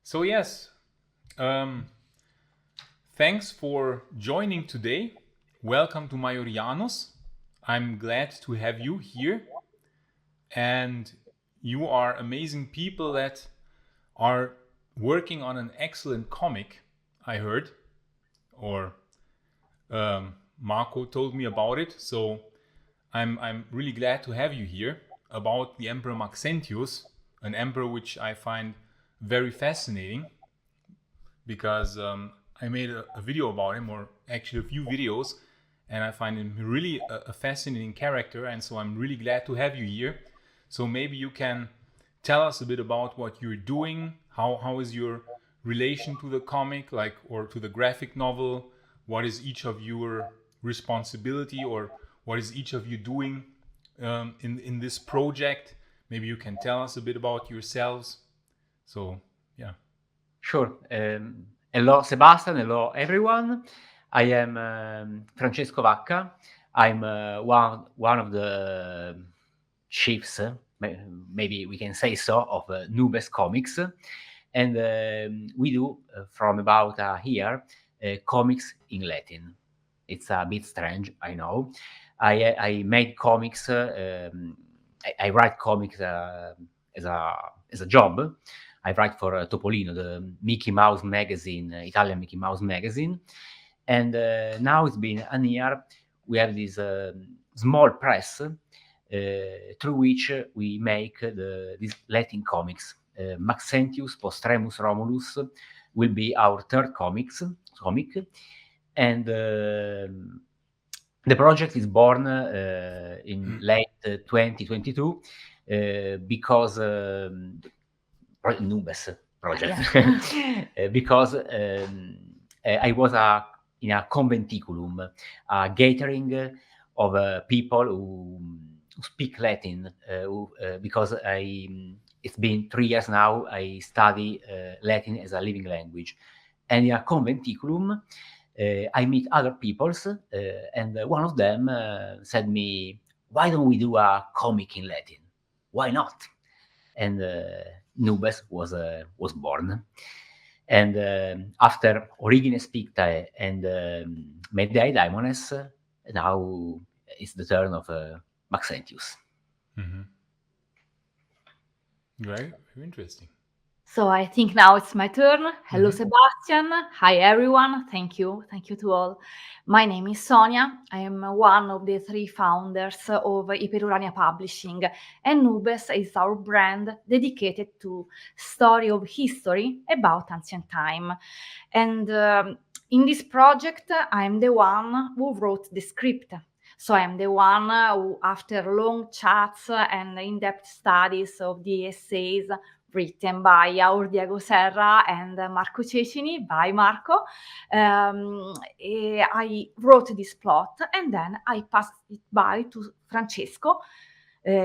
So yes, um, thanks for joining today. Welcome to Majorianus. I'm glad to have you here, and you are amazing people that are working on an excellent comic. I heard, or Marco told me about it. So I'm really glad to have you here about the Emperor Maxentius, an emperor which I find very fascinating because I made a video about him, or actually a few videos, and I find him really a fascinating character. And so I'm really glad to have you here. So maybe you can tell us a bit about what you're doing. How is your relation to the comic, like, or to the graphic novel? What is each of your responsibility, or what is each of you doing in this project? Maybe you can tell us a bit about yourselves. So yeah. Sure. Hello, Sebastian. Hello, everyone. I am Francesco Vacca. I'm one of the chiefs, maybe we can say so, of Nubes Comics. And we do, from about a year, comics in Latin. It's a bit strange, I know. I made comics, I write comics as a job. I write for Topolino, the Mickey Mouse magazine, Italian Mickey Mouse magazine. And now it's been a year. We have this small press through which we make these Latin comics. Maxentius Postremus Romulus will be our third comic. And the project is born in late 2022 because Nubes project. Because I was in a conventiculum, a gathering of people who speak Latin, because it's been 3 years now I study Latin as a living language. And in a conventiculum, I meet other peoples, and one of them said me, "Why don't we do a comic in Latin? Why not?" And Nubes was born. And after Origine Spictae and Medeae Daimones, now it's the turn of Maxentius. Mm-hmm. Very interesting. So I think now it's my turn. Hello, Sebastian. Hi, everyone. Thank you. Thank you to all. My name is Sonia. I am one of the 3 founders of Iperurania Publishing, and Nubes is our brand dedicated to story of history about ancient time. And in this project, I'm the one who wrote the script. So I'm the one who, after long chats and in-depth studies of the essays written by our Diego Serra and Marco Cecini, by Marco, I wrote this plot, and then I passed it by to Francesco.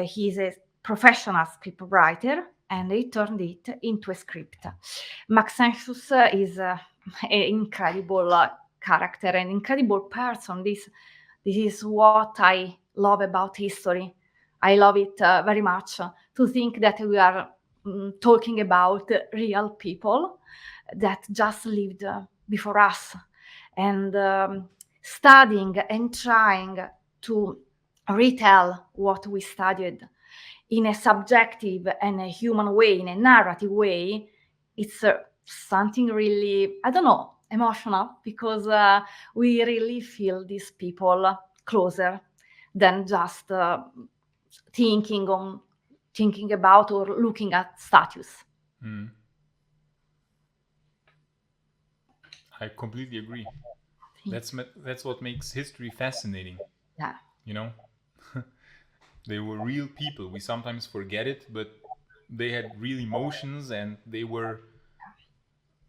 He's a professional script writer, and he turned it into a script. Maxentius is an incredible character, an incredible person. This is what I love about history. I love it very much, to think that we are talking about real people that just lived before us, and studying and trying to retell what we studied in a subjective and a human way, in a narrative way. It's something really, I don't know, emotional, because we really feel these people closer than just thinking about or looking at statues. I completely agree. That's what makes history fascinating. Yeah. You know, they were real people. We sometimes forget it, but they had real emotions, and they were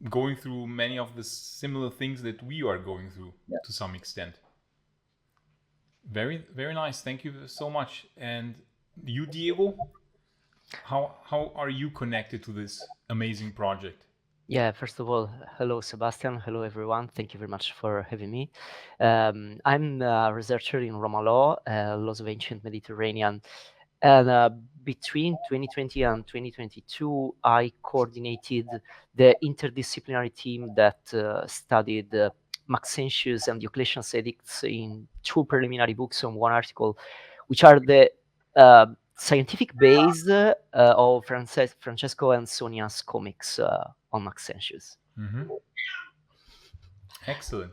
going through many of the similar things that we are going through to some extent. Very, very nice. Thank you so much. And you, Diego, how are you connected to this amazing project? Yeah, first of all, hello, Sebastian. Hello, everyone. Thank you very much for having me. I'm a researcher in Roma Law, laws of ancient Mediterranean, And between 2020 and 2022, I coordinated the interdisciplinary team that studied Maxentius and Diocletian's edicts in 2 preliminary books and 1 article, which are the scientific base of Francesco and Sonia's comics on Maxentius. Mm-hmm. Excellent.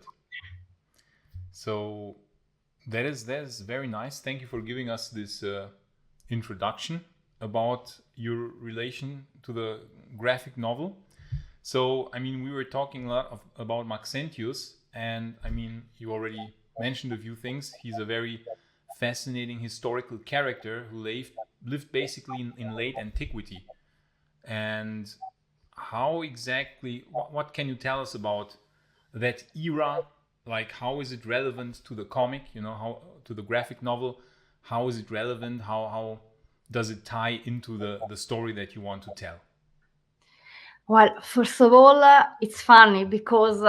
So that is very nice. Thank you for giving us this introduction about your relation to the graphic novel. So, I mean, we were talking a lot about Maxentius, and I mean, you already mentioned a few things. He's a very fascinating historical character who lived basically in late antiquity. And how exactly, what can you tell us about that era? Like, how is it relevant to the comic, you know, how to the graphic novel? How is it relevant? How does it tie into the story that you want to tell? Well, first of all, it's funny because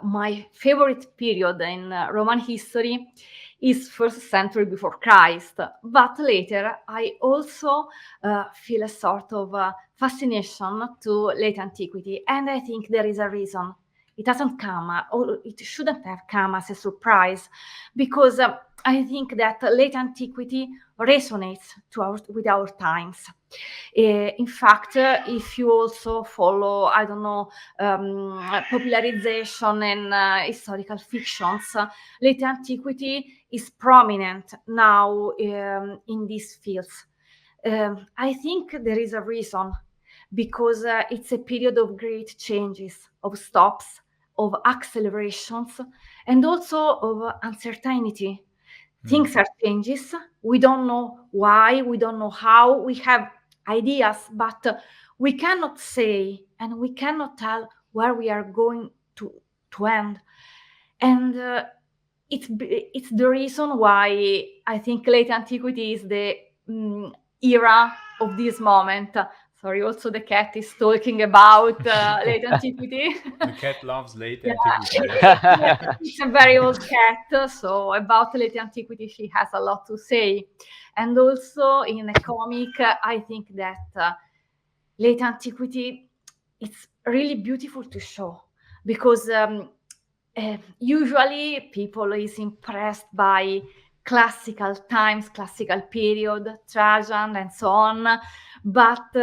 my favorite period in Roman history is first century before Christ. But later, I also feel a sort of fascination to late antiquity. And I think there is a reason. It doesn't come, or it shouldn't have come as a surprise, because I think that late antiquity resonates with our times. In fact, if you also follow, I don't know, popularization and historical fictions, late antiquity is prominent now in these fields. I think there is a reason, because it's a period of great changes, of stops, of accelerations, and also of uncertainty. Things are changes. We don't know why, we don't know how. We have ideas, but we cannot say and we cannot tell where we are going to end. And it's the reason why I think late antiquity is the era of this moment. Sorry, also the cat is talking about late antiquity. The cat loves late Yeah, antiquity. yeah, it's a very old cat, so about late antiquity she has a lot to say. And also in a comic, I think that late antiquity, it's really beautiful to show, because usually people is impressed by classical times, classical period, Trajan and so on. But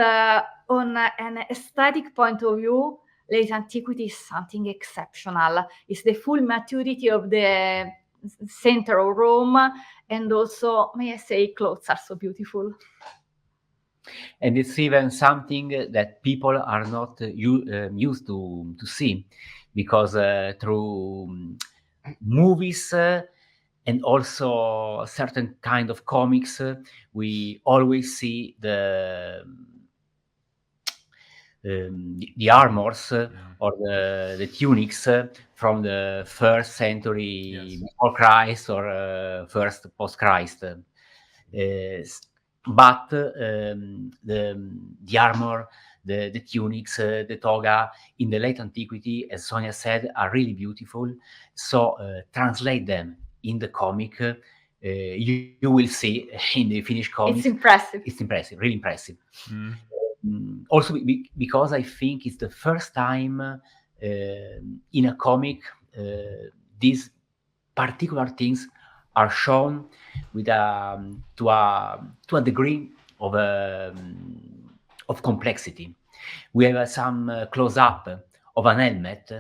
on an aesthetic point of view, late antiquity is something exceptional. It's the full maturity of the center of Rome, and also, may I say, clothes are so beautiful. And it's even something that people are not used to see, because through movies and also certain kind of comics, we always see the armors or the tunics from the first century before Christ or first post Christ. But the armor, the tunics, the toga in the late antiquity, as Sonia said, are really beautiful. So translate them in the comic. You will see in the finished comic. It's impressive. It's impressive, really impressive. Also because I think it's the first time in a comic these particular things are shown with to a degree of complexity. We have some close-up of an helmet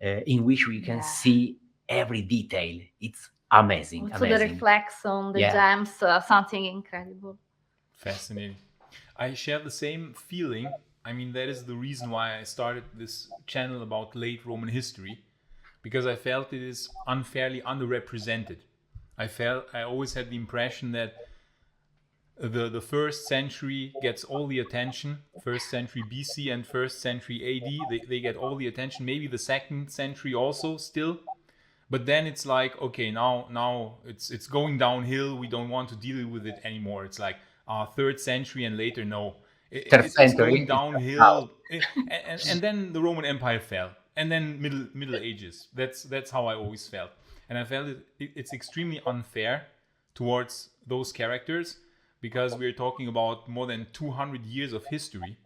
in which we can see every detail. It's amazing. Also the reflex on the gems, something incredible. Fascinating. I share the same feeling. I mean, that is the reason why I started this channel about late Roman history, because I felt it is unfairly underrepresented. I always had the impression that the first century gets all the attention, first century BC and first century AD, they get all the attention, maybe the second century also still. But then it's like, okay, now it's going downhill. We don't want to deal with it anymore. It's like third century and later, no. It's going downhill. And then the Roman Empire fell. And then Middle Ages. That's how I always felt. And I felt it's extremely unfair towards those characters. because we are talking about more than 200 years of history,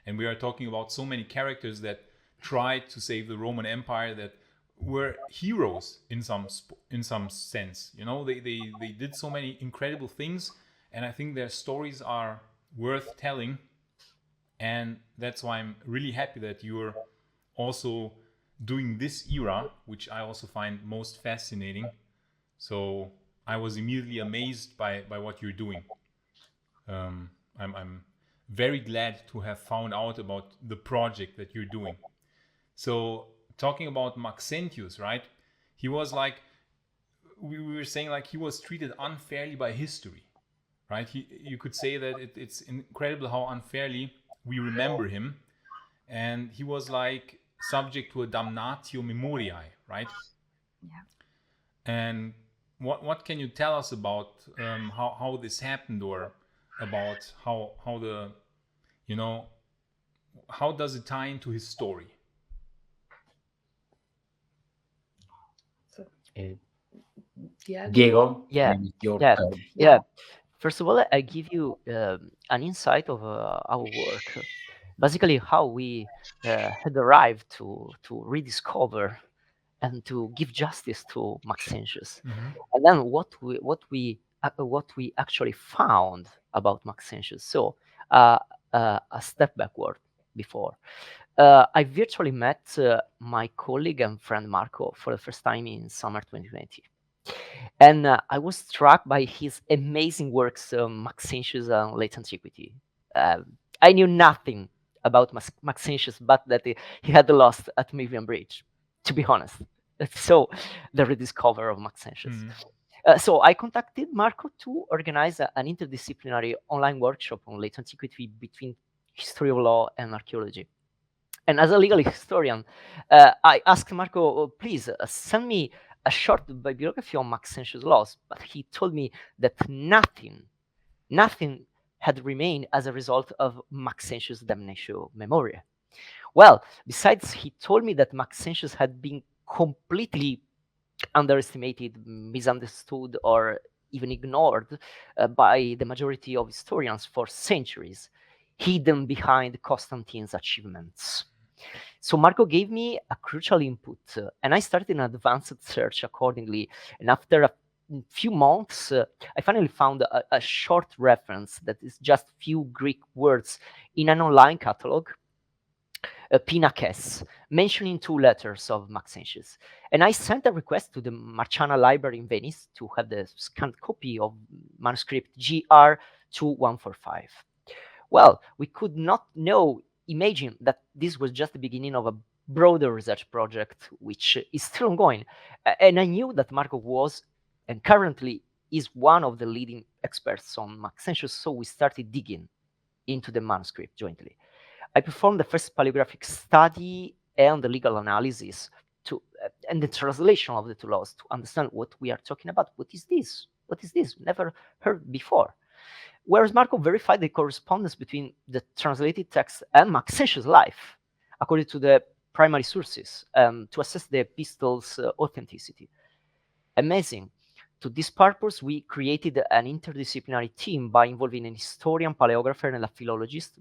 and we are talking about so many characters that tried to save the Roman Empire, that were heroes in some sense. You know, they did so many incredible things, and I think their stories are worth telling. And that's why I'm really happy that you're also doing this era, which I also find most fascinating. So I was immediately amazed by what you're doing. I'm very glad to have found out about the project that you're doing. So talking about Maxentius, right? He was like, we were saying, like, he was treated unfairly by history, right? You could say that it's incredible how unfairly we remember him. And he was like subject to a damnatio memoriae, right? Yeah. And what can you tell us about how this happened, or about how the, you know, how does it tie into his story? Diego, Yeah, maybe your yeah, turn. yeah. First of all, I give you an insight of our work. Basically, how we had arrived to rediscover and to give justice to Maxentius, and then what we actually found about Maxentius. So, a step backward before. I virtually met my colleague and friend Marco for the first time in summer 2020. And I was struck by his amazing works, Maxentius and Late Antiquity. I knew nothing about Maxentius, but that he had lost at Mavian Bridge, to be honest. So, the rediscovery of Maxentius. So I contacted Marco to organize an interdisciplinary online workshop on late antiquity between history of law and archaeology. And as a legal historian, I asked Marco, please send me a short bibliography on Maxentius' laws. But he told me that nothing had remained as a result of Maxentius' damnatio memoriae. Well, besides, he told me that Maxentius had been completely underestimated, misunderstood, or even ignored by the majority of historians for centuries, hidden behind Constantine's achievements. So Marco gave me a crucial input, and I started an advanced search accordingly. And after a few months, I finally found a short reference that is just few Greek words in an online catalog, Pinakes, mentioning 2 letters of Maxentius. And I sent a request to the Marciana Library in Venice to have the scanned copy of manuscript GR2145. Well, we could not imagine that this was just the beginning of a broader research project, which is still ongoing. And I knew that Marco was, and currently is, one of the leading experts on Maxentius, so we started digging into the manuscript jointly. I performed the first paleographic study and the legal analysis and the translation of the 2 laws to understand what we are talking about. What is this? What is this? Never heard before. Whereas Marco verified the correspondence between the translated text and Maxentius' life, according to the primary sources, to assess the epistle's authenticity. Amazing. To this purpose, we created an interdisciplinary team by involving an historian, paleographer, and a philologist,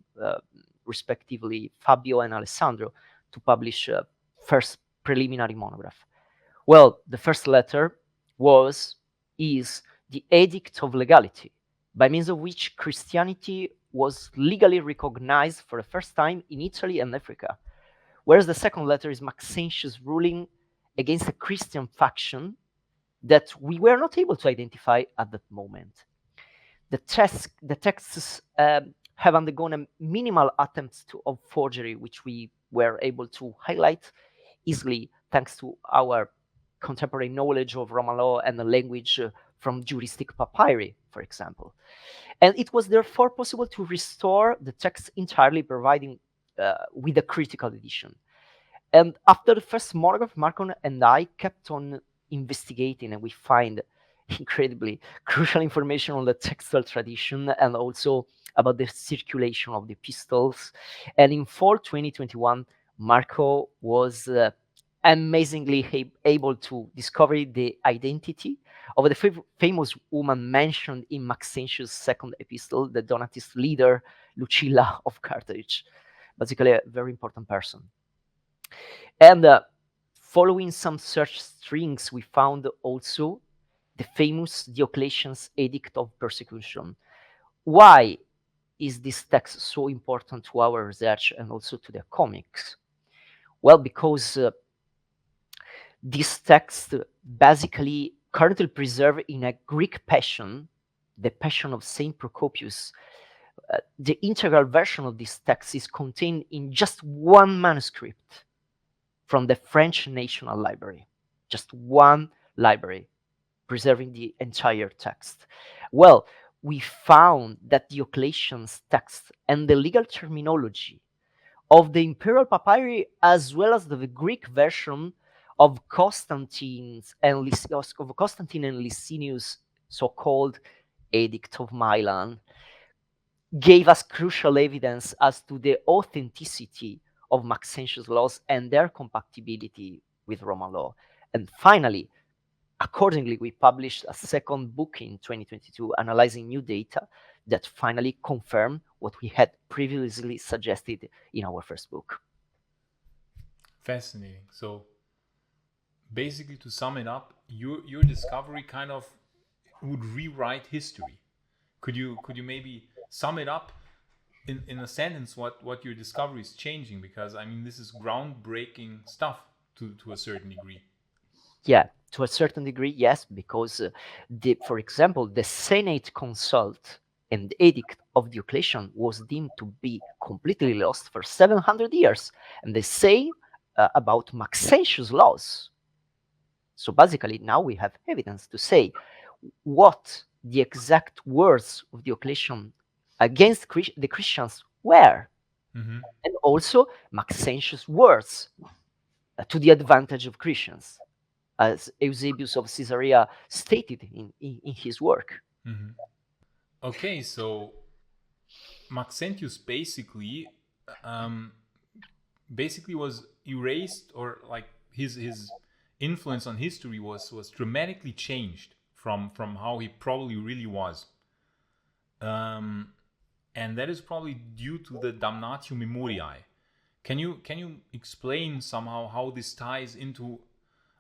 respectively Fabio and Alessandro, to publish first preliminary monograph. Well, the first letter is the Edict of Legality, by means of which Christianity was legally recognized for the first time in Italy and Africa. Whereas the second letter is Maxentius' ruling against a Christian faction that we were not able to identify at that moment. The texts have undergone a minimal attempts of forgery, which we were able to highlight easily thanks to our contemporary knowledge of Roman law and the language from juristic papyri, for example. And it was therefore possible to restore the text entirely, providing with a critical edition. And after the first monograph, Marco and I kept on investigating, and we find incredibly crucial information on the textual tradition and also about the circulation of the epistles. And in fall 2021, Marco was amazingly able to discover the identity of the famous woman mentioned in Maxentius' second epistle, the Donatist leader Lucilla of Carthage. Basically, a very important person. And following some search strings, we found also the famous Diocletian's Edict of Persecution. Why is this text so important to our research and also to the comics? Well, because this text basically currently preserved in a Greek Passion, the Passion of Saint Procopius. The integral version of this text is contained in just one manuscript from the French National Library, just one library preserving the entire text. Well, we found that Diocletian's text and the legal terminology of the imperial papyri, as well as the Greek version of Constantine and Licinius' so-called Edict of Milan, gave us crucial evidence as to the authenticity of Maxentius' laws and their compatibility with Roman law. And finally, accordingly, we published a second book in 2022 analyzing new data that finally confirmed what we had previously suggested in our first book. Fascinating. So basically, to sum it up, your discovery kind of would rewrite history. Could you maybe sum it up in a sentence what your discovery is changing? Because I mean, this is groundbreaking stuff to a certain degree. Yeah, to a certain degree, yes, because for example, the Senate consult and the Edict of Diocletian was deemed to be completely lost for 700 years, and the same about Maxentius' laws. So basically, now we have evidence to say what the exact words of Diocletian against the Christians were, and also Maxentius' words to the advantage of Christians, as Eusebius of Caesarea stated in his work. Okay, so Maxentius basically was erased, or like his influence on history was dramatically changed from how he probably really was, and that is probably due to the Damnatio Memoriae. Can you explain somehow how this ties into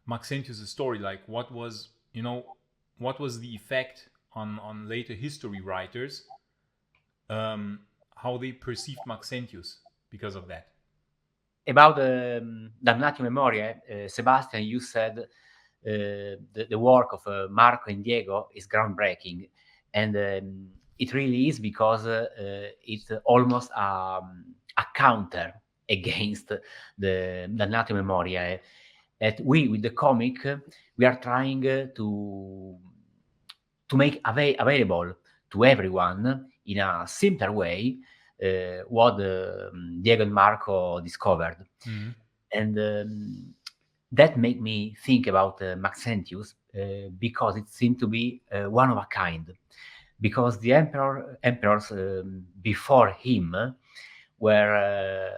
Maxentius' story? Like, what was the effect on later history writers, how they perceived Maxentius because of that? About Damnatio Memoriae, Sebastian, you said the work of Marco and Diego is groundbreaking, and it really is, because it's almost a counter against the Damnatio Memoriae. That we, with the comic, we are trying to make available to everyone in a simpler way what Diego and Marco discovered. And that made me think about Maxentius, because it seemed to be one of a kind, because the emperors before him were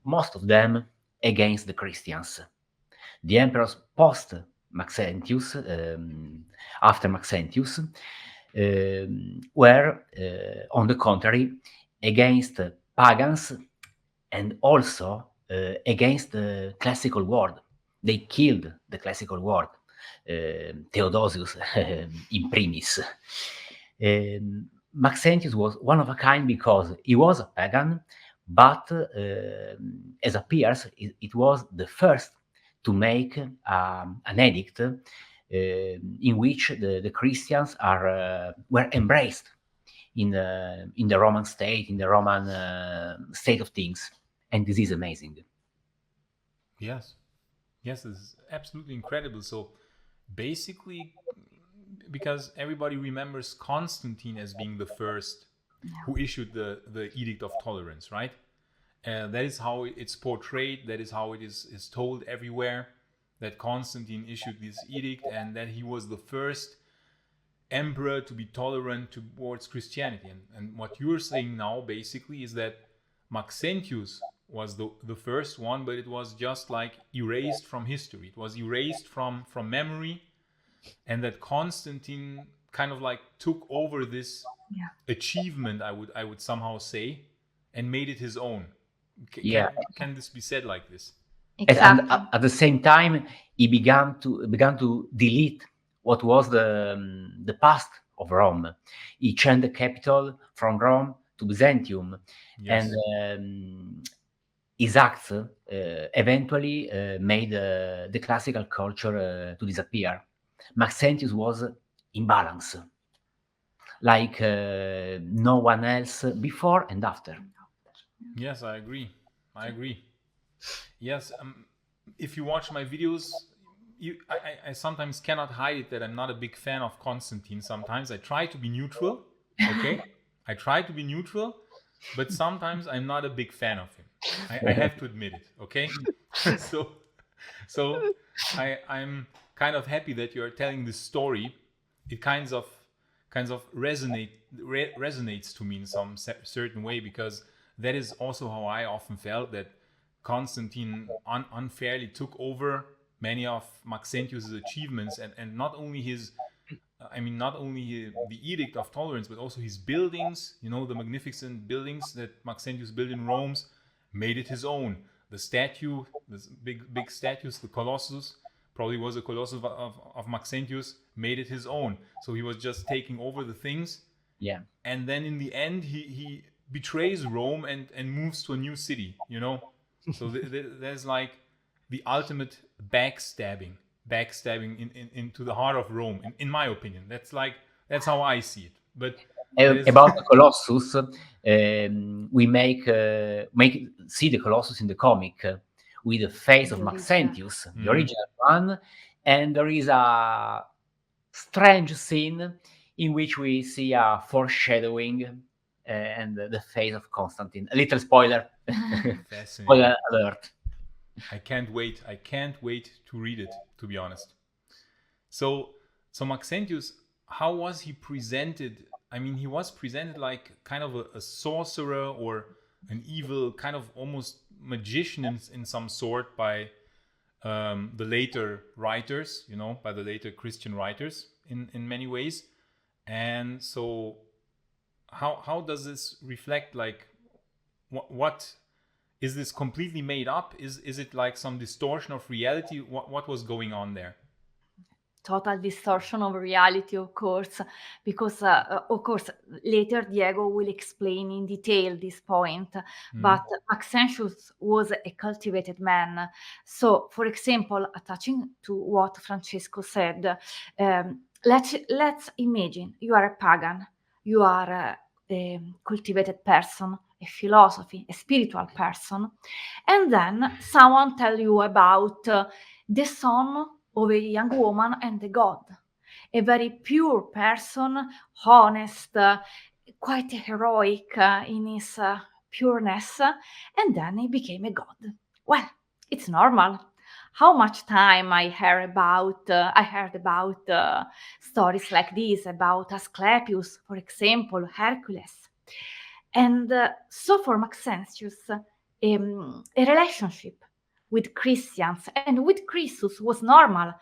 most of them against the Christians. The emperors post Maxentius, after Maxentius, were, on the contrary, against pagans and also against the classical world. They killed the classical world, Theodosius in primis. Maxentius was one of a kind because he was a pagan, but as appears, it was the first to make an edict in which the Christians were embraced in the Roman state, in the Roman state of things, and this is amazing. Yes, this is absolutely incredible. So basically, because everybody remembers Constantine as being the first who issued the Edict of Tolerance, right? That is how it's portrayed. That is how it is told everywhere, that Constantine issued this edict and that he was the first emperor to be tolerant towards Christianity. And what you're saying now basically is that Maxentius was the first one, but it was just like erased from history. It was erased from memory, and that Constantine kind of like took over this Yeah. achievement, I would somehow say, and made it his own. Yeah. Can this be said like this? Exactly. And at the same time, he began to delete what was the past of Rome. He changed the capital from Rome to Byzantium, Yes. and his acts eventually made the classical culture to disappear. Maxentius was in balance, like no one else before and after. Yes, I agree. Yes, if you watch my videos, I sometimes cannot hide it that I'm not a big fan of Constantine. Sometimes I try to be neutral, okay? I try to be neutral, but sometimes I'm not a big fan of him. I have to admit it, okay? so I'm kind of happy that you're telling this story. It kind of resonates to me in some certain way, because that is also how I often felt, that Constantine unfairly took over many of Maxentius's achievements, and not only the Edict of Tolerance, but also his buildings. You know, the magnificent buildings that Maxentius built in Rome, made it his own. The statue, the big statues, the Colossus, probably was a Colossus of Maxentius, made it his own. So he was just taking over the things. Yeah. And then in the end, he betrays Rome and moves to a new city, you know? So there's like the ultimate backstabbing into the heart of Rome, in my opinion. That's how I see it. But about the Colossus, we see the Colossus in the comic with the face of Maxentius, the original one, and there is a strange scene in which we see a foreshadowing and the face of Constantine. A little spoiler. Spoiler alert. I can't wait to read it, to be honest. So Maxentius, how was he presented? I mean, he was presented like kind of a sorcerer or an evil, kind of almost magician in some sort by the later writers, you know, by the later Christian writers in many ways. And so how does this reflect, like, what is this completely made up? Is it like some distortion of reality? What was going on there? Total distortion of reality, of course, because of course later Diego will explain in detail this point. But Maxentius was a cultivated man. So, for example, attaching to what Francesco said, let's imagine you are a pagan, you are a cultivated person, a philosophy, a spiritual person, and then someone tell you about the son of a young woman and a god, a very pure person, honest, quite heroic in his pureness, and then he became a god. Well, it's normal. How much time I heard about stories like this, about Asclepius, for example, Hercules. And so for Maxentius, a relationship with Christians and with Christus was normal.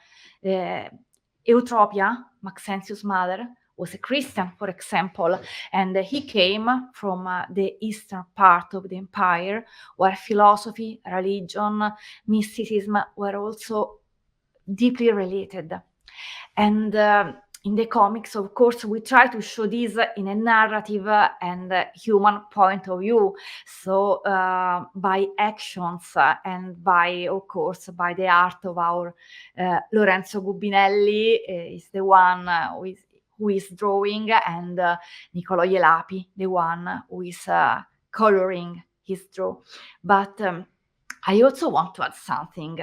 Eutropia, Maxentius' mother, was a Christian, for example, and he came from the eastern part of the empire, where philosophy, religion, mysticism were also deeply related. And in the comics, of course, we try to show this in a narrative and human point of view. So by actions and by, of course, by the art of our Lorenzo Gubinelli is the one who is drawing, and Niccolò Ielapi, the one who is coloring his draw. But I also want to add something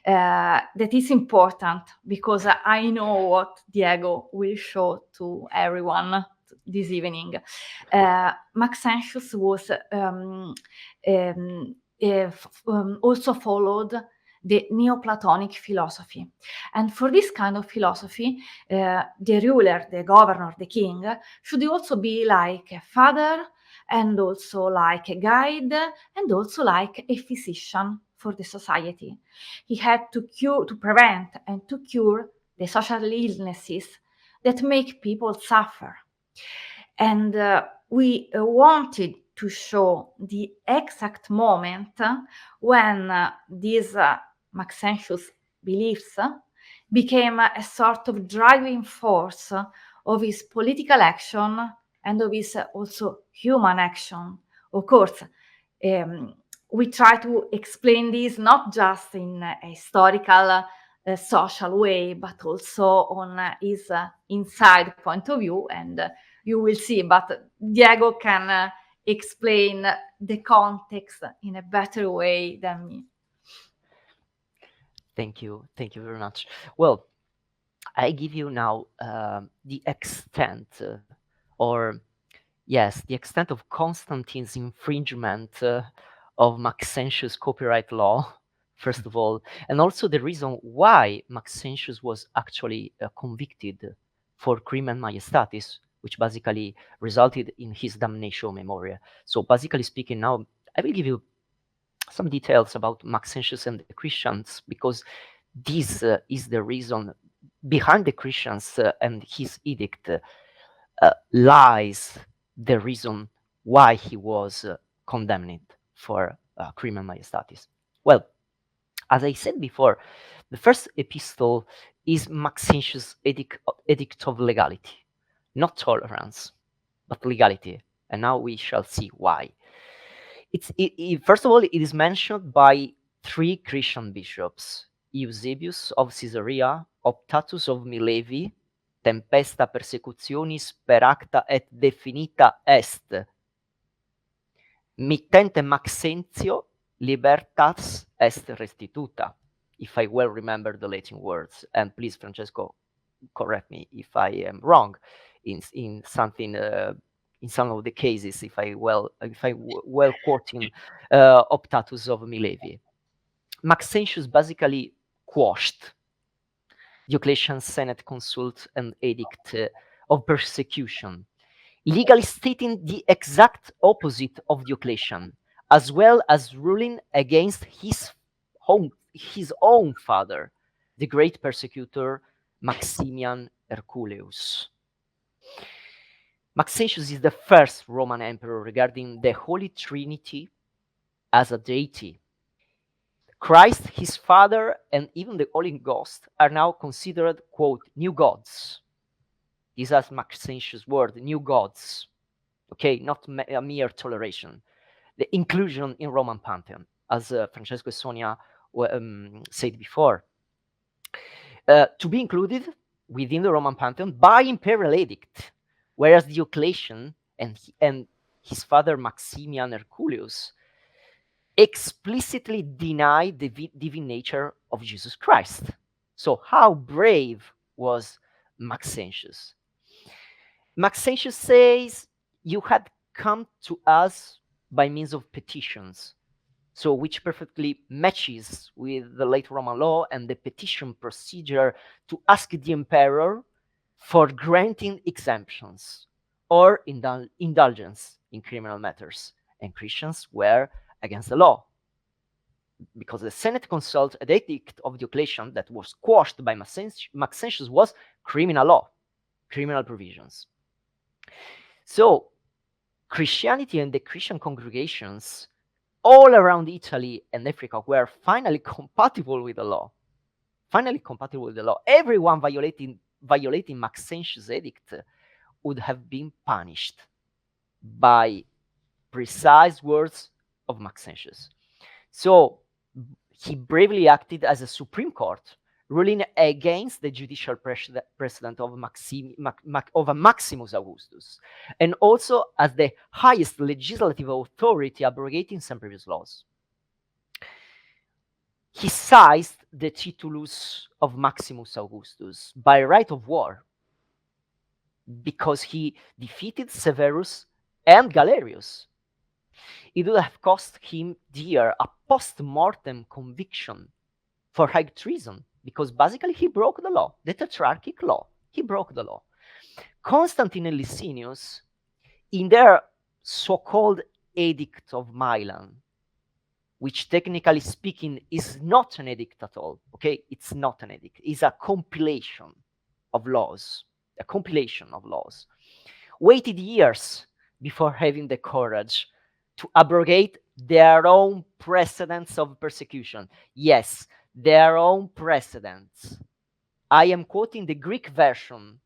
that is important, because I know what Diego will show to everyone this evening. Maxentius was also followed the Neoplatonic philosophy. And for this kind of philosophy, the ruler, the governor, the king, should also be like a father, and also like a guide, and also like a physician for the society. He had to prevent and to cure the social illnesses that make people suffer. And we wanted to show the exact moment when these Maxentius beliefs became a sort of driving force of his political action and of his also human action. Of course, we try to explain this not just in a historical, social way, but also on his inside point of view, and you will see. But Diego can explain the context in a better way than me. Thank you very much. Well, I give you now the extent, or yes, the extent of Constantine's infringement of Maxentius' copyright law, first of all, and also the reason why Maxentius was actually convicted for crimen majestatis, which basically resulted in his damnatio memoriae. So basically speaking, now I will give you some details about Maxentius and the Christians, because this is the reason behind the Christians and his edict lies the reason why he was condemned for crimen majestatis. Well, as I said before, the first epistle is Maxentius' edict of legality, not tolerance, but legality. And now we shall see why. First of all, it is mentioned by 3 Christian bishops: Eusebius of Caesarea, Optatus of Milevi, tempesta persecutionis per acta et definita est, mittente Maxentio libertas est restituta, if I well remember the Latin words. And please, Francesco, correct me if I am wrong in something. In some of the cases, if I well quoting Optatus of Milevi. Maxentius basically quashed Diocletian's Senate consult and edict of persecution, legally stating the exact opposite of Diocletian, as well as ruling against his own father, the great persecutor Maximian Herculeus. Maxentius is the first Roman emperor regarding the Holy Trinity as a deity. Christ, his Father, and even the Holy Ghost are now considered, quote, new gods. These are Maxentius' word, new gods. Okay, not a mere toleration. The inclusion in Roman pantheon, as Francesco and Sonia said before. To be included within the Roman pantheon by imperial edict, whereas Diocletian and his father Maximian Herculeus explicitly deny the divine nature of Jesus Christ. So how brave was Maxentius? Maxentius says, you had come to us by means of petitions, so which perfectly matches with the late Roman law and the petition procedure to ask the emperor for granting exemptions or indulgence in criminal matters. And Christians were against the law, because the Senate consult, an edict of Diocletian that was quashed by Maxentius, was criminal law, criminal provisions. So Christianity and the Christian congregations all around Italy and Africa were finally compatible with the law. Everyone violating Maxentius' edict would have been punished by precise words of Maxentius. So he bravely acted as a Supreme Court, ruling against the judicial precedent of Maximus Augustus, and also as the highest legislative authority abrogating some previous laws. He seized the titulus of Maximus Augustus by right of war, because he defeated Severus and Galerius. It would have cost him dear a post-mortem conviction for high treason, because basically he broke the law, the tetrarchic law. He broke the law. Constantine and Licinius, in their so-called Edict of Milan, which technically speaking is not an edict at all. Okay, it's not an edict. It's a compilation of laws. A compilation of laws. Waited years before having the courage to abrogate their own precedents of persecution. Yes, their own precedents. I am quoting the Greek version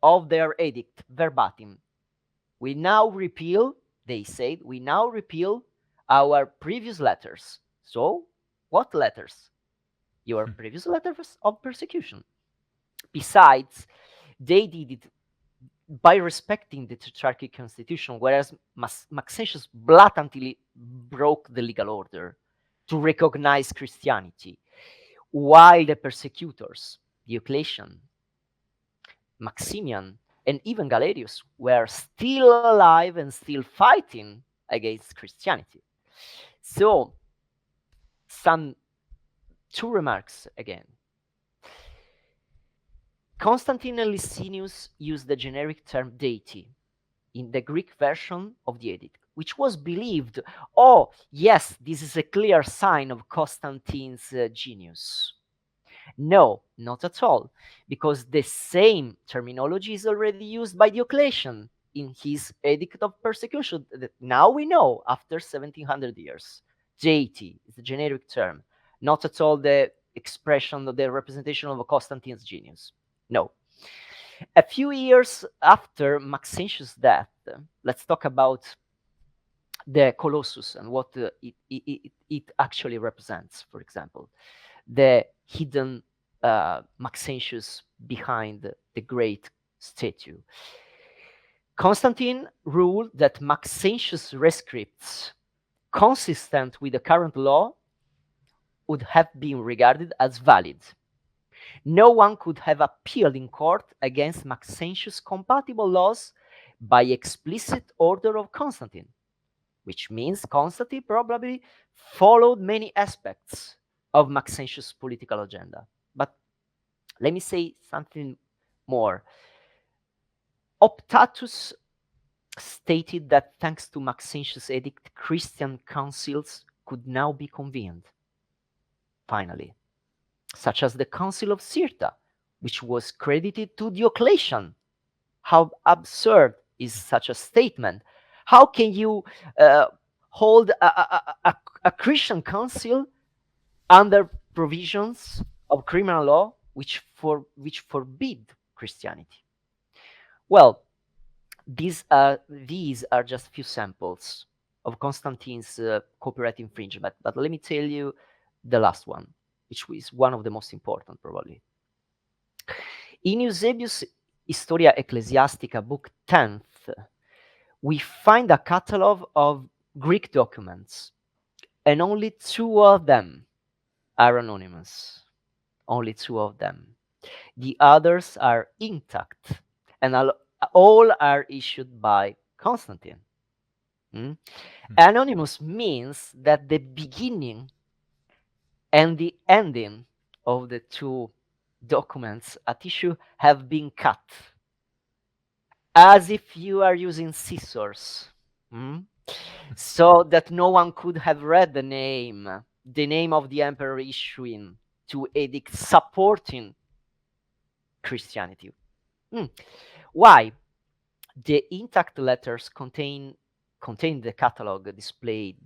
of their edict verbatim. We now repeal, they said, we now repeal our previous letters. So, what letters? Your previous letters of persecution. Besides, they did it by respecting the Tetrarchic constitution, whereas Maxentius blatantly broke the legal order to recognize Christianity, while the persecutors, Diocletian, Maximian, and even Galerius were still alive and still fighting against Christianity. So, two remarks again. Constantine and Licinius used the generic term deity in the Greek version of the edict, which was believed, oh, yes, this is a clear sign of Constantine's genius. No, not at all, because the same terminology is already used by Diocletian in his Edict of Persecution that now we know after 1700 years. Deity is the generic term, not at all the expression of the representation of Constantine's genius. No. A few years after Maxentius' death, let's talk about the Colossus and what it actually represents, for example. The hidden Maxentius behind the great statue. Constantine ruled that Maxentius' rescripts, consistent with the current law, would have been regarded as valid. No one could have appealed in court against Maxentius' compatible laws by explicit order of Constantine, which means Constantine probably followed many aspects of Maxentius' political agenda. But let me say something more. Optatus stated that thanks to Maxentius' edict, Christian councils could now be convened, finally, such as the Council of Cirta, which was credited to Diocletian. How absurd is such a statement? How can you hold a Christian council under provisions of criminal law which forbid Christianity? Well, these are just few samples of Constantine's copyright infringement, but let me tell you the last one, which is one of the most important probably. In Eusebius' Historia Ecclesiastica, book 10th, we find a catalog of Greek documents, and only 2 of them are anonymous. Only 2 of them. The others are intact, and all are issued by Constantine. Anonymous means that the beginning and the ending of the 2 documents at issue have been cut, as if you are using scissors, so that no one could have read the name of the emperor issuing 2 edicts supporting Christianity. Why? The intact letters contain the catalog displayed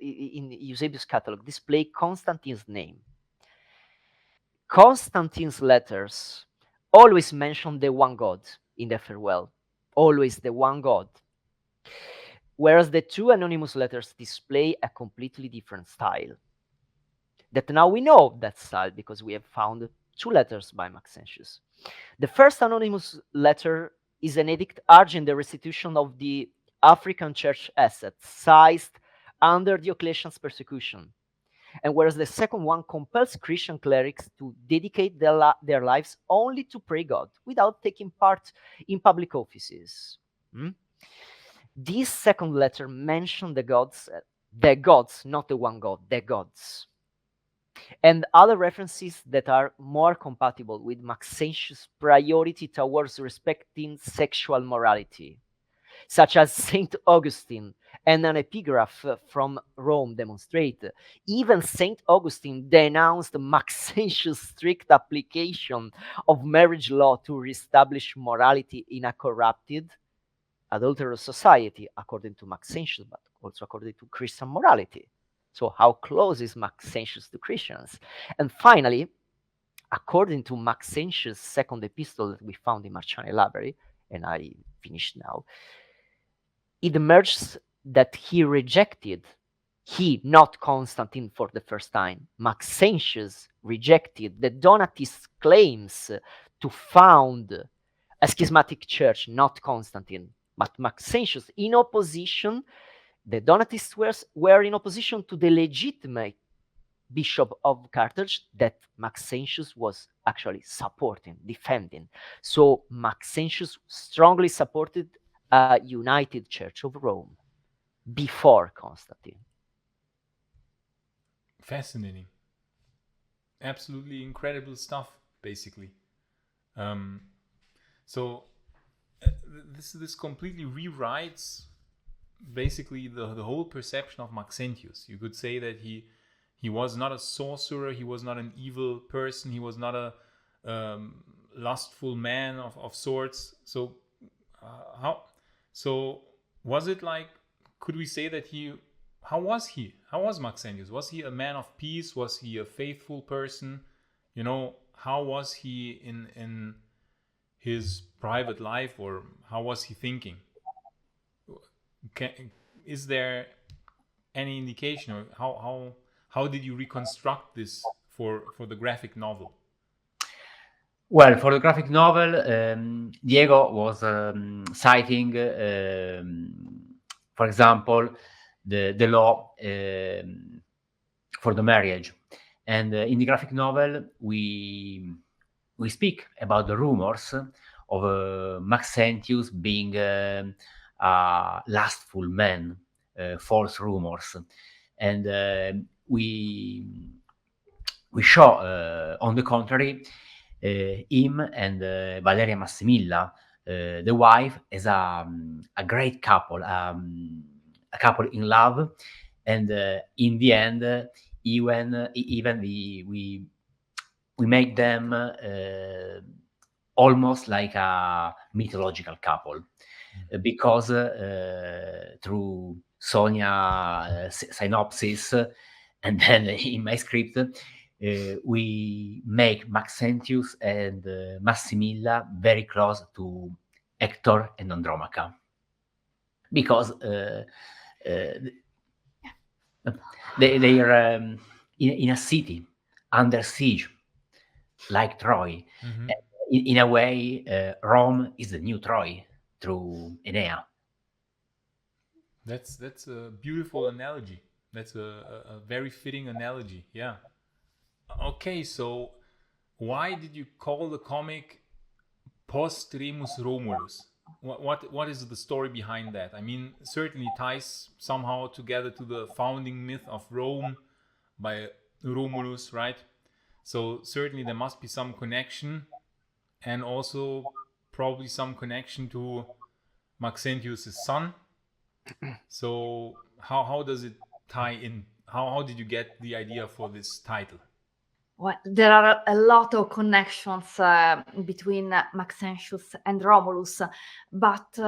in Eusebius' catalog, display Constantine's name. Constantine's letters always mention the one God in the farewell, always the one God, whereas the 2 anonymous letters display a completely different style. That now we know that style because we have found 2 letters by Maxentius. The first anonymous letter is an edict urging the restitution of the African church assets seized under Diocletian's persecution, and whereas the second one compels Christian clerics to dedicate their lives only to pray God without taking part in public offices. This second letter mentions the gods, not the one God, the gods, and other references that are more compatible with Maxentius' priority towards respecting sexual morality, such as Saint Augustine and an epigraph from Rome demonstrate. Even St. Augustine denounced Maxentius' strict application of marriage law to reestablish morality in a corrupted, adulterous society, according to Maxentius, but also according to Christian morality. So how close is Maxentius to Christians? And finally, according to Maxentius' second epistle that we found in Marciani Library, and I finished now, it emerges that he rejected, not Constantine for the first time, Maxentius rejected the Donatist claims to found a schismatic church, not Constantine, but Maxentius, in opposition, the Donatists were in opposition to the legitimate Bishop of Carthage that Maxentius was actually supporting, defending. So Maxentius strongly supported a united Church of Rome before Constantine. Fascinating. Absolutely incredible stuff, basically. So this completely rewrites basically the whole perception of Maxentius. You could say that he was not a sorcerer, he was not an evil person, he was not a lustful man of sorts. So so was it like, could we say that how was Maxentius? Was he a man of peace? Was he a faithful person? You know, how was he in his private life, or how was he thinking? Is there any indication, or how did you reconstruct this for the graphic novel? Well, for the graphic novel, Diego was citing, for example, the law for the marriage, and in the graphic novel we speak about the rumors of Maxentius being a lustful man, false rumors, and we show, on the contrary, him and Valeria Massimilla, the wife, as a great couple, a couple in love, and in the end, even we make them almost like a mythological couple, because through Sonia synopsis, and then in my script, we make Maxentius and Massimilla very close to Hector and Andromache, because they are in a city under siege, like Troy. Mm-hmm. In a way, Rome is the new Troy through Enea. That's a beautiful analogy. That's a very fitting analogy. Yeah. Okay, so why did you call the comic Post Remus Romulus? What is the story behind that? I mean, certainly ties somehow together to the founding myth of Rome by Romulus, right? So certainly there must be some connection, and also probably some connection to Maxentius' son. So how does it tie in? How did you get the idea for this title? Well, there are a lot of connections between Maxentius and Romulus, but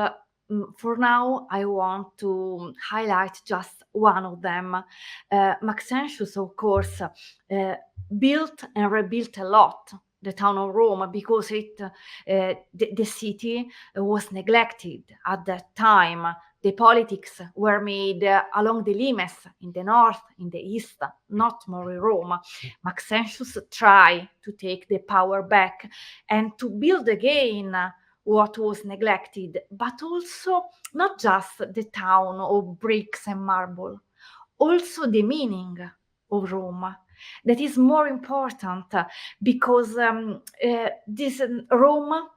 for now I want to highlight just one of them. Maxentius, of course, built and rebuilt a lot the town of Rome, because the city was neglected at that time. The politics were made along the limes, in the north, in the east, not more in Rome. Maxentius tried to take the power back and to build again what was neglected, but also not just the town of bricks and marble, also the meaning of Rome. That is more important, because this Rome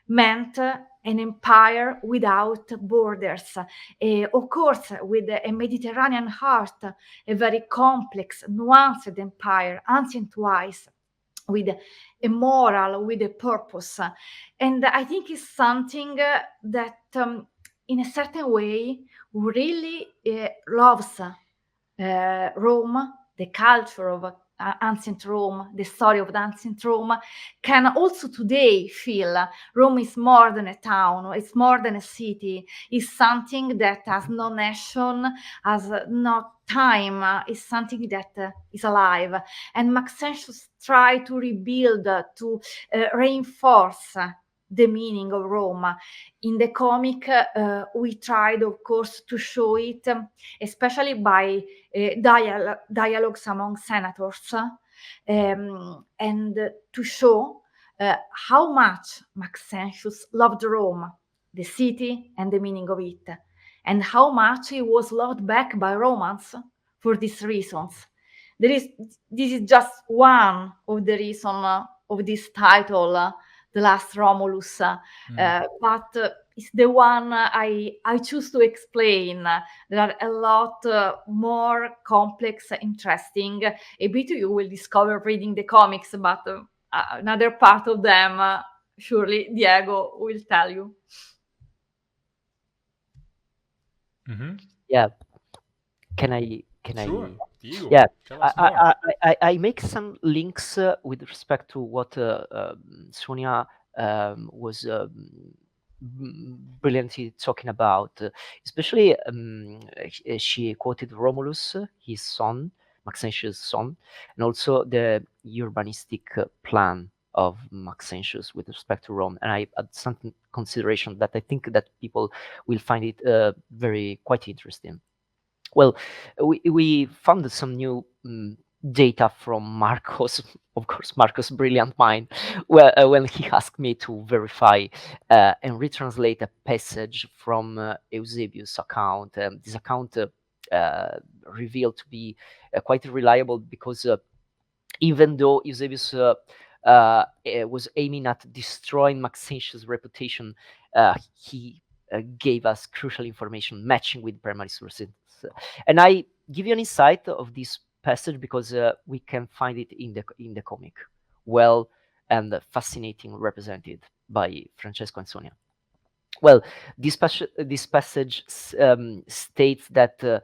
meant an empire without borders, of course, with a Mediterranean heart, a very complex, nuanced empire, ancient-wise, with a moral, with a purpose. And I think it's something that in a certain way, who really loves Rome, the culture of ancient Rome, the story of the ancient Rome, can also today feel Rome is more than a town, it's more than a city, it's something that has no nation, has no time, is something that is alive. And Maxentius tried to rebuild, to reinforce the meaning of Rome. In the comic, we tried, of course, to show it, especially by dialogues among senators, and to show how much Maxentius loved Rome, the city, and the meaning of it, and how much he was loved back by Romans for these reasons. This is just one of the reasons of this title, The Last Romulus, but it's the one I choose to explain. There are a lot more complex, interesting. A bit you will discover reading the comics, but another part of them, surely Diego will tell you. Yeah. Can I? Sure, Diego, Yeah, tell us more. I make some links with respect to what Sonia was brilliantly talking about. Especially, she quoted Romulus, his son, Maxentius' son, and also the urbanistic plan of Maxentius with respect to Rome. And I add some consideration that I think that people will find it very quite interesting. Well, we found some new data from Marcos, of course, Marcos' brilliant mind, when he asked me to verify and retranslate a passage from Eusebius' account. This account revealed to be quite reliable because even though Eusebius was aiming at destroying Maxentius' reputation, he gave us crucial information matching with primary sources. And I give you an insight of this passage because we can find it in the comic, well and fascinating represented by Francesco and Sonia. Well, this passage states that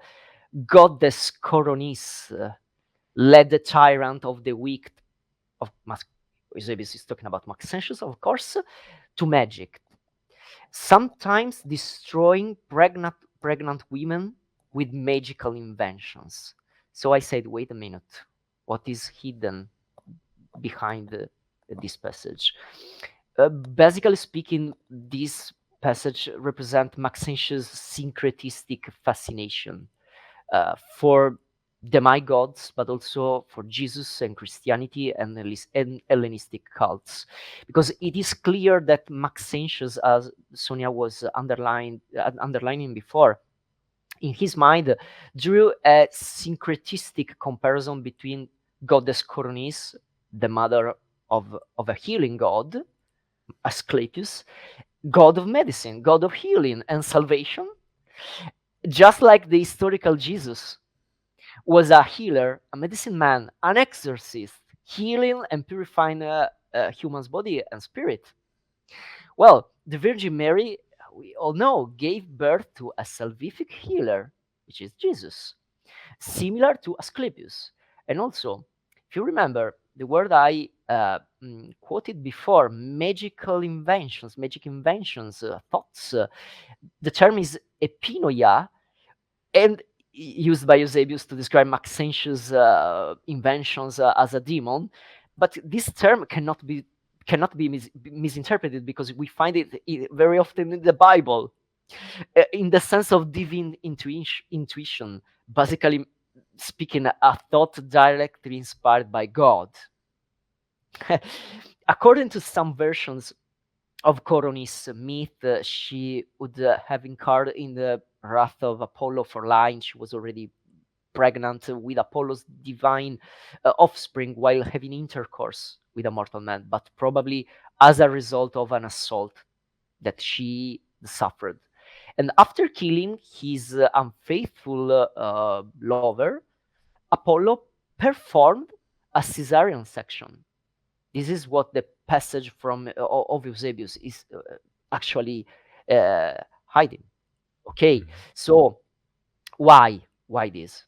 goddess Coronis led the tyrant of the weak of Eusebius is talking about Maxentius, of course, to magic, sometimes destroying pregnant women with magical inventions. So I said, wait a minute, what is hidden behind this passage? Basically speaking, this passage represents Maxentius' syncretistic fascination for demigods, but also for Jesus and Christianity and Hellenistic cults. Because it is clear that Maxentius, as Sonia was underlining before, in his mind, drew a syncretistic comparison between goddess Coronis, the mother of a healing god, Asclepius, god of medicine, god of healing and salvation, just like the historical Jesus was a healer, a medicine man, an exorcist, healing and purifying a human's body and spirit. Well, the Virgin Mary, we all know, gave birth to a salvific healer, which is Jesus, similar to Asclepius. And also, if you remember, the word I quoted before, magic inventions, thoughts, the term is epinoia, and used by Eusebius to describe Maxentius' inventions as a demon. But this term cannot be misinterpreted because we find it very often in the Bible, in the sense of divine intuition, basically speaking, a thought directly inspired by God. According to some versions of Coronis' myth, she would have incurred in the wrath of Apollo for lying. She was already pregnant with Apollo's divine offspring while having intercourse with a mortal man, but probably as a result of an assault that she suffered. And after killing his unfaithful lover, Apollo performed a cesarean section. This is what the passage from of Eusebius is actually hiding. Okay, so why this?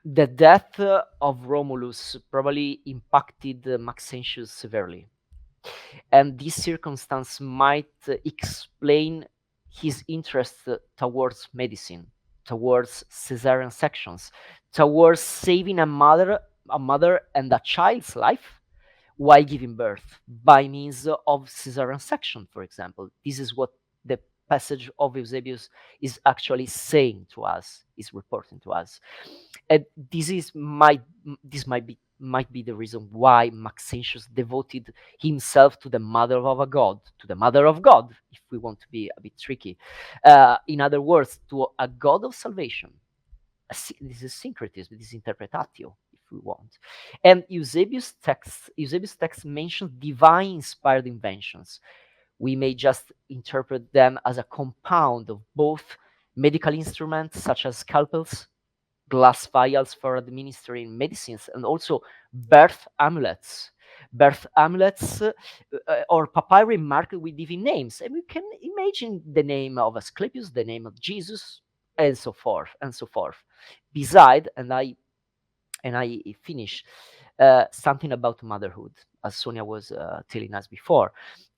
The death of Romulus probably impacted Maxentius severely, and this circumstance might explain his interest towards medicine, towards cesarean sections, towards saving a mother and a child's life while giving birth by means of cesarean section, for example. This is what the passage of Eusebius is actually saying to us, is reporting to us. And this might be the reason why Maxentius devoted himself to the mother of a god, to the mother of God, if we want to be a bit tricky. In other words, to a god of salvation. This is syncretism, this is interpretatio, if we want. And Eusebius' text mentions divine inspired inventions. We may just interpret them as a compound of both medical instruments such as scalpels, glass vials for administering medicines, and also birth amulets. Birth amulets or papyri marked with divine names. And we can imagine the name of Asclepius, the name of Jesus, and so forth, and so forth. Beside, and I finish something about motherhood, as Sonia was telling us before.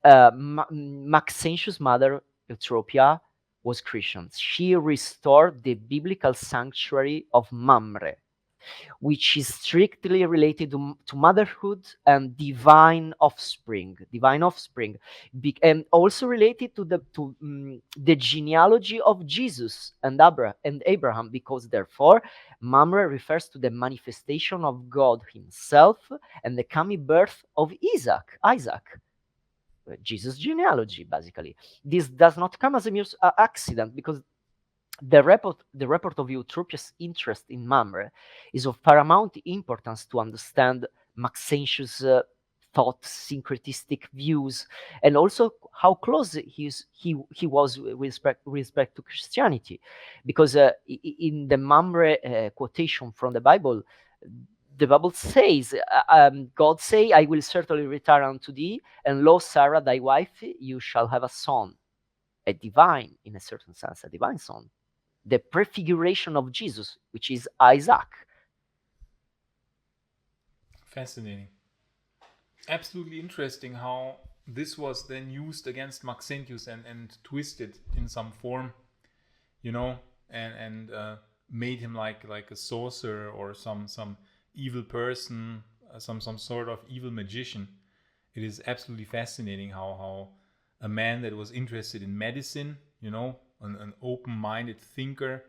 Maxentius' mother, Eutropia, was Christian. She restored the biblical sanctuary of Mamre, which is strictly related to motherhood and divine offspring, and also related to the genealogy of Jesus and Abraham, because therefore Mamre refers to the manifestation of God Himself and the coming birth of Isaac. Jesus' genealogy, basically. This does not come as a mere accident, because the report of Eutropius' interest in Mamre is of paramount importance to understand Maxentius' thought, syncretistic views, and also how close he was with respect to Christianity. Because in the Mamre quotation from the Bible says, God say, I will certainly return unto thee, and lo, Sarah, thy wife, you shall have a son. A divine, in a certain sense, a divine son. The prefiguration of Jesus, which is Isaac. Fascinating. Absolutely interesting how this was then used against Maxentius and twisted in some form, and made him like a sorcerer or some evil person, some sort of evil magician. It is absolutely fascinating how a man that was interested in medicine, an open-minded thinker,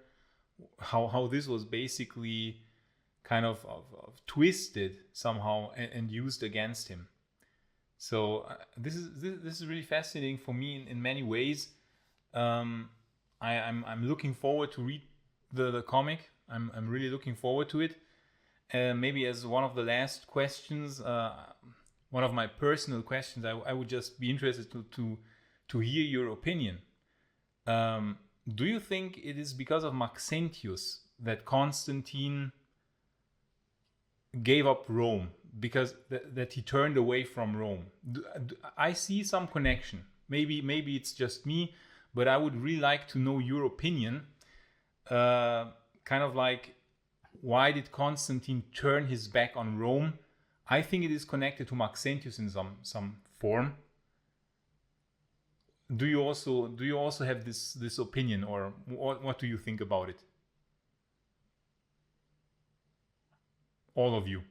how this was basically kind of twisted somehow and used against him. So this is really fascinating for me in many ways. I'm looking forward to read the comic. I'm really looking forward to it. Maybe as one of the last questions, one of my personal questions, I would just be interested to hear your opinion. Do you think it is because of Maxentius that Constantine gave up Rome, because that he turned away from Rome? I see some connection. Maybe it's just me, but I would really like to know your opinion. Kind of like, why did Constantine turn his back on Rome? I think it is connected to Maxentius in some form. Do you also have this opinion, or what do you think about it? All of you.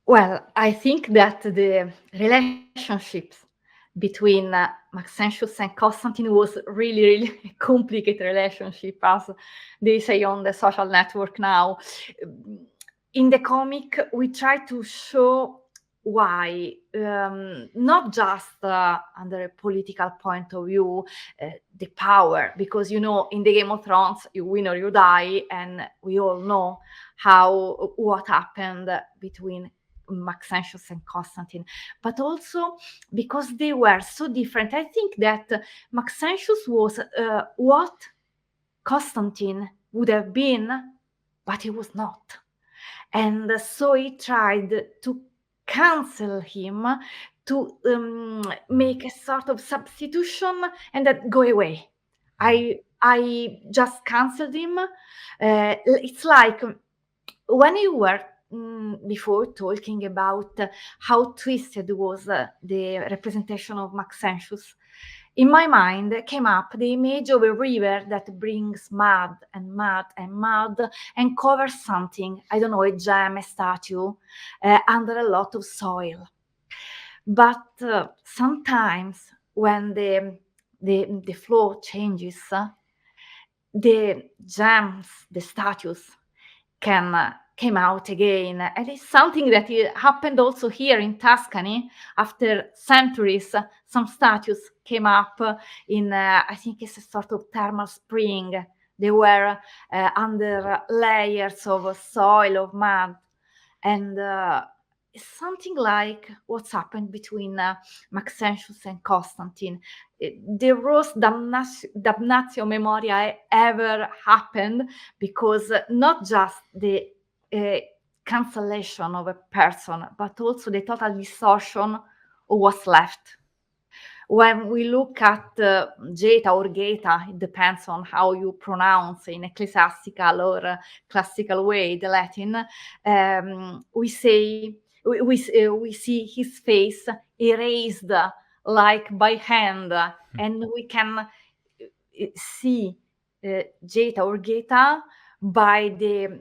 Well, I think that the relationships between Maxentius and Constantine was really, really a complicated relationship, as they say on the social network now. In the comic, we try to show why, not just under a political point of view, the power, because in the Game of Thrones, you win or you die, and we all know what happened between Maxentius and Constantine, but also because they were so different. I think that Maxentius was what Constantine would have been, but he was not. And so he tried to cancel him, to make a sort of substitution and then go away. I just cancelled him. It's like when you were before talking about how twisted was the representation of Maxentius, in my mind came up the image of a river that brings mud and mud and mud and covers something, I don't know, a gem, a statue, under a lot of soil. But sometimes when the flow changes, the gems, the statues came out again. And it's something that happened also here in Tuscany. After centuries, some statues came up in, I think it's a sort of thermal spring. They were under layers of soil, of mud. And it's something like what's happened between Maxentius and Constantine. The worst damnatio memoriae ever happened, because not just the cancellation of a person, but also the total distortion of what's left. When we look at Geta or Geta, it depends on how you pronounce in ecclesiastical or classical way the Latin, we see his face erased like by hand, and we can see Geta or Geta by the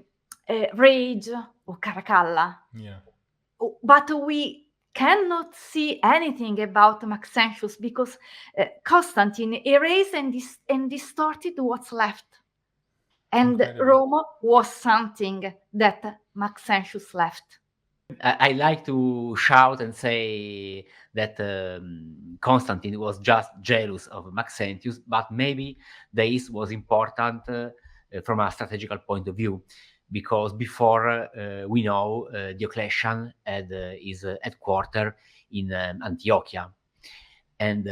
rage of Caracalla. Yeah. But we cannot see anything about Maxentius, because Constantine erased and distorted what's left. And Incredible. Rome was something that Maxentius left. I like to shout and say that Constantine was just jealous of Maxentius, but maybe this was important from a strategical point of view, because before we know Diocletian had his headquarters in Antiochia, and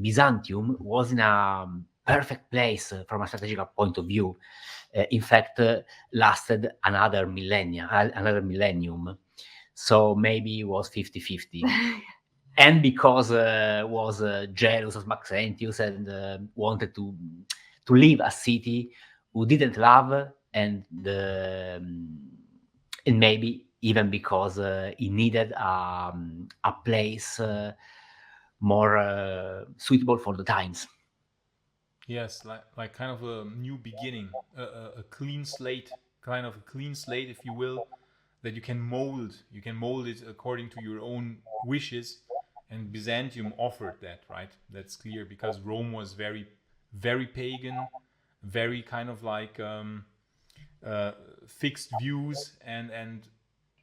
Byzantium was in a perfect place from a strategical point of view. In fact, lasted another millennium. So maybe it was 50-50. And because was jealous of Maxentius and wanted to leave a city who didn't love, and maybe even because he needed a place more suitable for the times. Yes, like kind of a new beginning, a clean slate, kind of a clean slate, if you will, that you can mold. You can mold it according to your own wishes, and Byzantium offered that, right? That's clear, because Rome was very, very pagan, very kind of like fixed views and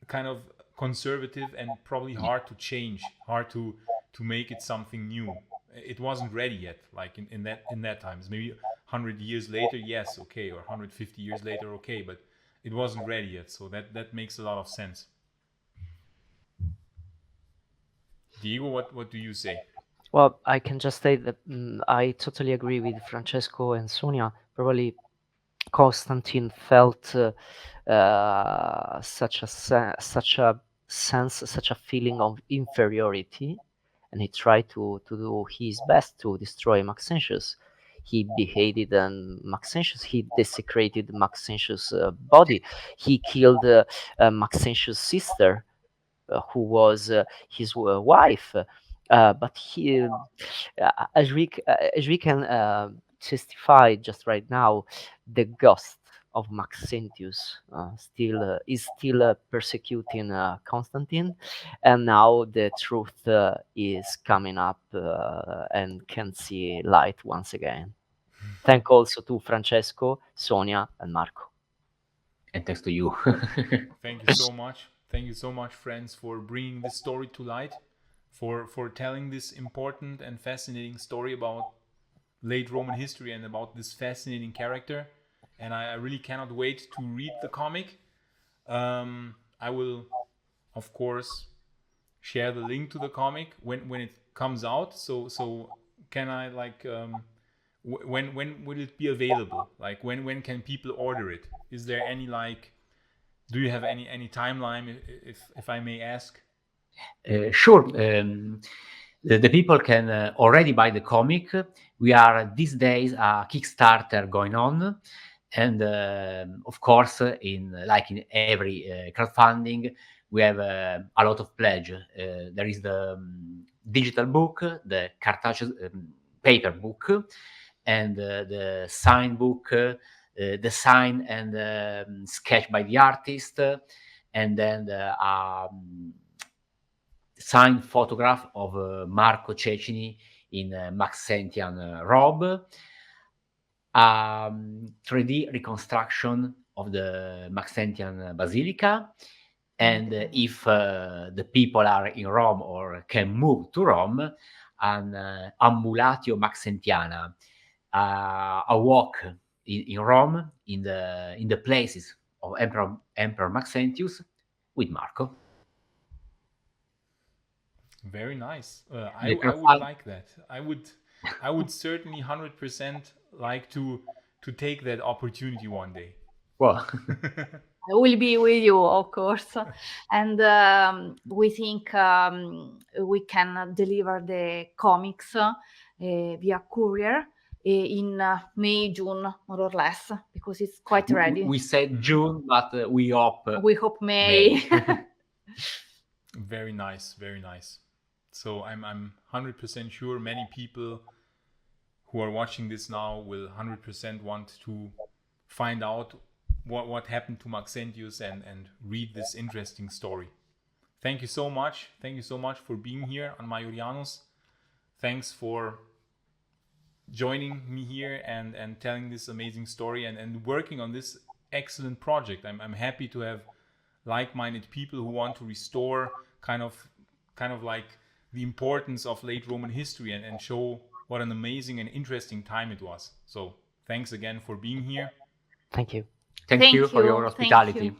kind of conservative, and probably hard to change, hard to make it something new. It wasn't ready yet, like in that times. Maybe 100 years later, yes, okay, or 150 years later, okay, but it wasn't ready yet. So that makes a lot of sense. Diego, what do you say? Well, I can just say that I totally agree with Francesco and Sonia. Probably Constantine felt such a sense, such a feeling of inferiority, and he tried to do his best to destroy Maxentius. He beheaded Maxentius. He desecrated Maxentius' body. He killed Maxentius' sister, who was his wife. But he, as we can testify just right now, the ghost of Maxentius is still persecuting Constantine, and now the truth is coming up and can see light once again. Thank also to Francesco, Sonia, and Marco. And thanks to you. Thank you so much. Thank you so much, friends, for bringing this story to light, for telling this important and fascinating story about late Roman history and about this fascinating character. And I really cannot wait to read the comic. I will, of course, share the link to the comic when it comes out. So can I like when will it be available? Like when can people order it? Is there any like, do you have any timeline, if I may ask? Sure. The people can already buy the comic. We are these days a Kickstarter going on, and of course, in every crowdfunding, we have a lot of pledge. There is the digital book, the cartouche paper book, and the sign book, the sign and sketch by the artist, and then the signed photograph of Marco Cecchini in Maxentian robe, 3D reconstruction of the Maxentian Basilica, and if the people are in Rome or can move to Rome, an ambulatio Maxentiana, a walk in Rome in the places of Emperor Maxentius with Marco. Very nice. The I would crowdfund- like that. I would certainly 100% like to take that opportunity one day. Well, I will be with you, of course. And we think we can deliver the comics via courier in May, June, more or less, because it's quite ready. we said June, but we hope We hope May. Very nice, very nice. So I'm 100% sure many people who are watching this now will 100% want to find out what happened to Maxentius and read this interesting story. Thank you so much. Thank you so much for being here on Majorianus. Thanks for joining me here and telling this amazing story and working on this excellent project. I'm happy to have like-minded people who want to restore kind of like the importance of late Roman history and show what an amazing and interesting time it was. So thanks again for being here. Thank you. Thank you for your Thank hospitality. you.